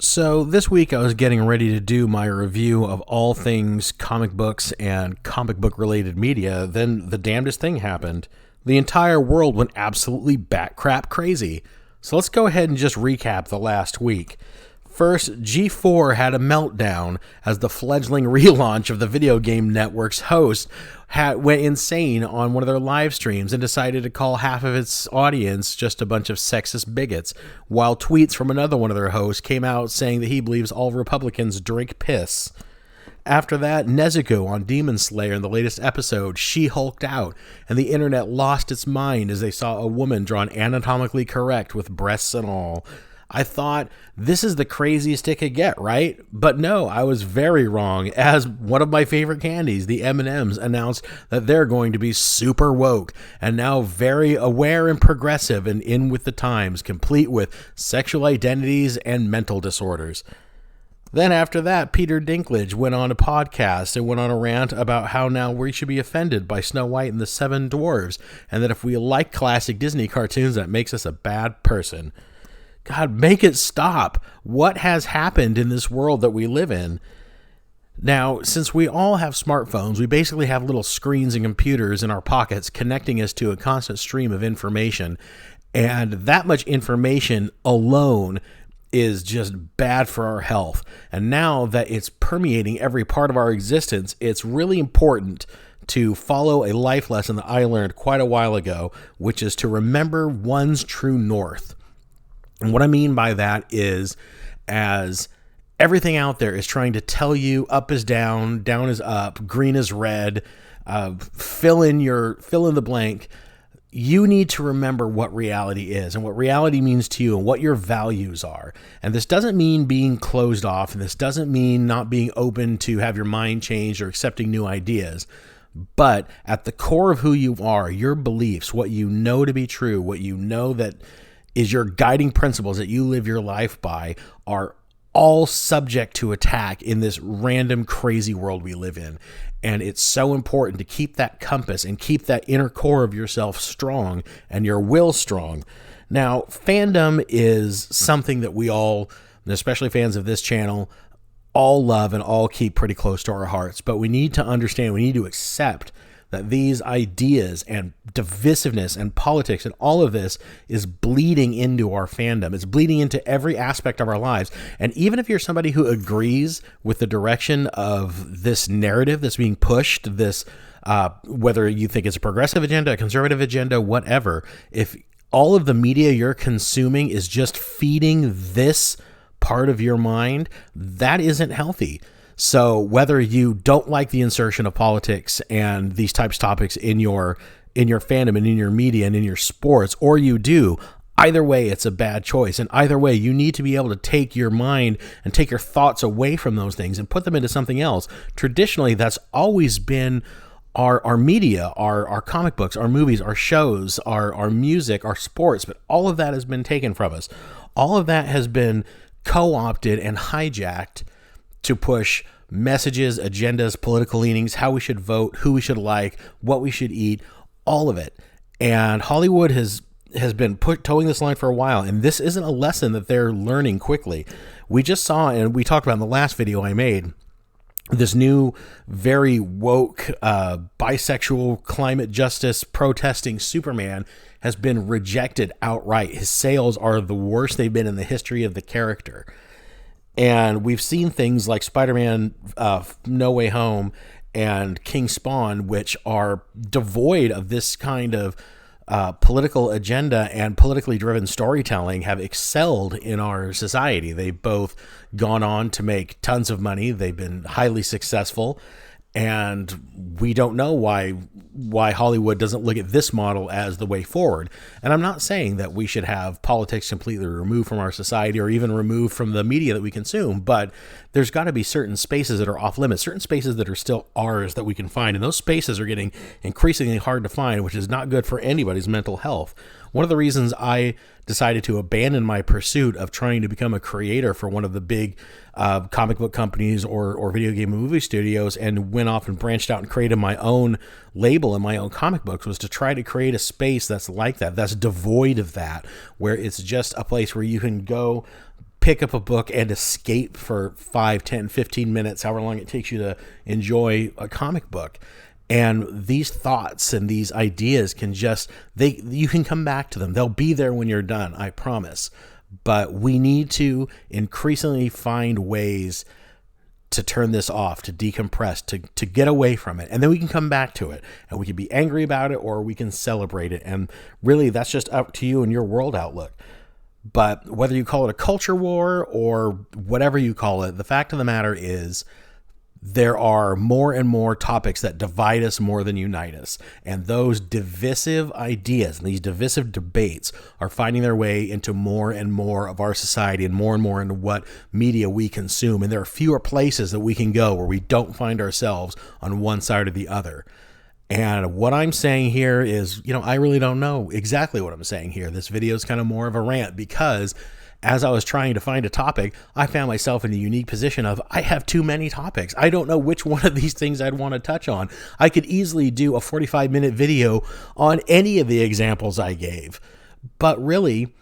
So this week I was getting ready to do my review of all things comic books and comic book related media. Then the damnedest thing happened. The entire world went absolutely bat crap crazy. So let's go ahead and just recap the last week. First, G4 had a meltdown as the fledgling relaunch of the video game network's host went insane on one of their live streams and decided to call half of its audience just a bunch of sexist bigots, while tweets from another one of their hosts came out saying that he believes all Republicans drink piss. After that, Nezuko on Demon Slayer in the latest episode, she hulked out, and the internet lost its mind as they saw a woman drawn anatomically correct with breasts and all. I thought, this is the craziest it could get, right? But no, I was very wrong, as one of my favorite candies, the M&Ms, announced that they're going to be super woke, and now very aware and progressive and in with the times, complete with sexual identities and mental disorders. Then after that, Peter Dinklage went on a podcast and went on a rant about how now we should be offended by Snow White and the Seven Dwarves, and that if we like classic Disney cartoons, that makes us a bad person. God, make it stop. What has happened in this world that we live in? Now, since we all have smartphones, we basically have little screens and computers in our pockets connecting us to a constant stream of information. And that much information alone is just bad for our health. And now that it's permeating every part of our existence, it's really important to follow a life lesson that I learned quite a while ago, which is to remember one's true north. And what I mean by that is, as everything out there is trying to tell you up is down, down is up, green is red, fill in the blank, you need to remember what reality is and what reality means to you and what your values are. And this doesn't mean being closed off, and this doesn't mean not being open to have your mind changed or accepting new ideas. But at the core of who you are, your beliefs, what you know to be true, what you know that is your guiding principles that you live your life by, are all subject to attack in this random crazy world we live in. And it's so important to keep that compass and keep that inner core of yourself strong and your will strong. Now, fandom is something that we all, especially fans of this channel, all love and all keep pretty close to our hearts. But we need to understand, we need to accept that these ideas and divisiveness and politics and all of this is bleeding into our fandom. It's bleeding into every aspect of our lives. And even if you're somebody who agrees with the direction of this narrative that's being pushed, this whether you think it's a progressive agenda, a conservative agenda, whatever, if all of the media you're consuming is just feeding this part of your mind, that isn't healthy. So whether you don't like the insertion of politics and these types of topics in your fandom and in your media and in your sports, or you do, either way, it's a bad choice. And either way, you need to be able to take your mind and take your thoughts away from those things and put them into something else. Traditionally, that's always been our media, our comic books, our movies, our shows, our music, our sports, but all of that has been taken from us. All of that has been co-opted and hijacked to push messages, agendas, political leanings, how we should vote, who we should like, what we should eat, all of it. And Hollywood has been towing this line for a while, and this isn't a lesson that they're learning quickly. We just saw, and we talked about in the last video I made, this new, very woke, bisexual, climate justice protesting Superman has been rejected outright. His sales are the worst they've been in the history of the character. And we've seen things like Spider-Man No Way Home and King Spawn, which are devoid of this kind of political agenda and politically driven storytelling, have excelled in our society. They've both gone on to make tons of money. They've been highly successful. And we don't know why Hollywood doesn't look at this model as the way forward. And I'm not saying that we should have politics completely removed from our society or even removed from the media that we consume, but there's got to be certain spaces that are off limits, certain spaces that are still ours that we can find. And those spaces are getting increasingly hard to find, which is not good for anybody's mental health. One of the reasons I decided to abandon my pursuit of trying to become a creator for one of the big comic book companies or video game and movie studios and went off and branched out and created my own label and my own comic books was to try to create a space that's like that, that's devoid of that, where it's just a place where you can go pick up a book and escape for 5, 10, 15 minutes, however long it takes you to enjoy a comic book. And these thoughts and these ideas can just, you can come back to them. They'll be there when you're done, I promise. But we need to increasingly find ways to turn this off, to decompress, to get away from it. And then we can come back to it, and we can be angry about it, or we can celebrate it. And really, that's just up to you and your world outlook. But whether you call it a culture war or whatever you call it, the fact of the matter is there are more and more topics that divide us more than unite us. And those divisive ideas and these divisive debates are finding their way into more and more of our society and more into what media we consume. And there are fewer places that we can go where we don't find ourselves on one side or the other. And what I'm saying here is, I really don't know exactly what I'm saying here. This video is kind of more of a rant because as I was trying to find a topic, I found myself in a unique position of I have too many topics. I don't know which one of these things I'd want to touch on. I could easily do a 45-minute video on any of the examples I gave. But really,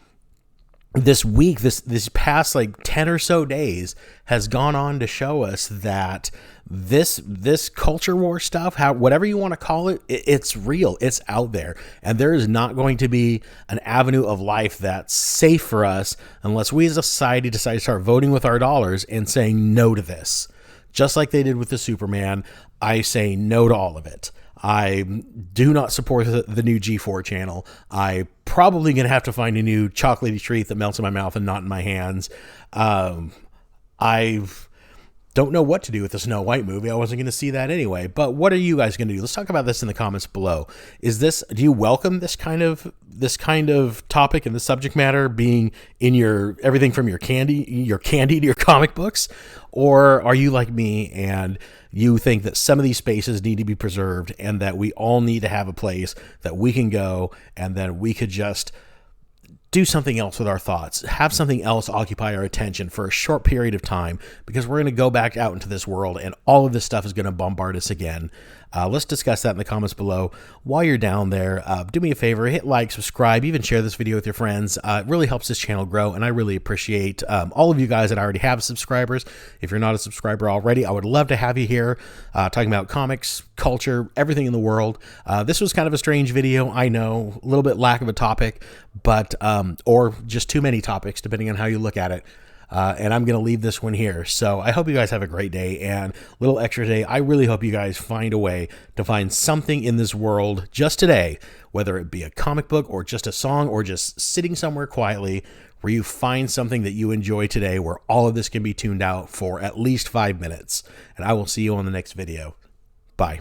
this week, this past 10 or so days has gone on to show us that this culture war stuff, whatever you want to call it, it's real. It's out there. And there is not going to be an avenue of life that's safe for us unless we as a society decide to start voting with our dollars and saying no to this. Just like they did with the Superman, I say no to all of it. I do not support the new G4 channel. I probably going to have to find a new chocolatey treat that melts in my mouth and not in my hands. I don't know what to do with the Snow White movie. I wasn't going to see that anyway. But what are you guys going to do? Let's talk about this in the comments below. Do you welcome this kind of topic and the subject matter being in everything from your candy to your comic books? Or are you like me and you think that some of these spaces need to be preserved and that we all need to have a place that we can go and then we could just do something else with our thoughts, have something else occupy our attention for a short period of time, because we're going to go back out into this world and all of this stuff is going to bombard us again. Let's discuss that in the comments below. While you're down there, do me a favor, hit like, subscribe, even share this video with your friends. It really helps this channel grow, and I really appreciate all of you guys that already have subscribers. If you're not a subscriber already, I would love to have you here talking about comics, culture, everything in the world. This was kind of a strange video, I know, a little bit lack of a topic, but or just too many topics, depending on how you look at it. And I'm going to leave this one here. So I hope you guys have a great day and little extra day. I really hope you guys find a way to find something in this world just today, whether it be a comic book or just a song or just sitting somewhere quietly where you find something that you enjoy today where all of this can be tuned out for at least 5 minutes. And I will see you on the next video. Bye.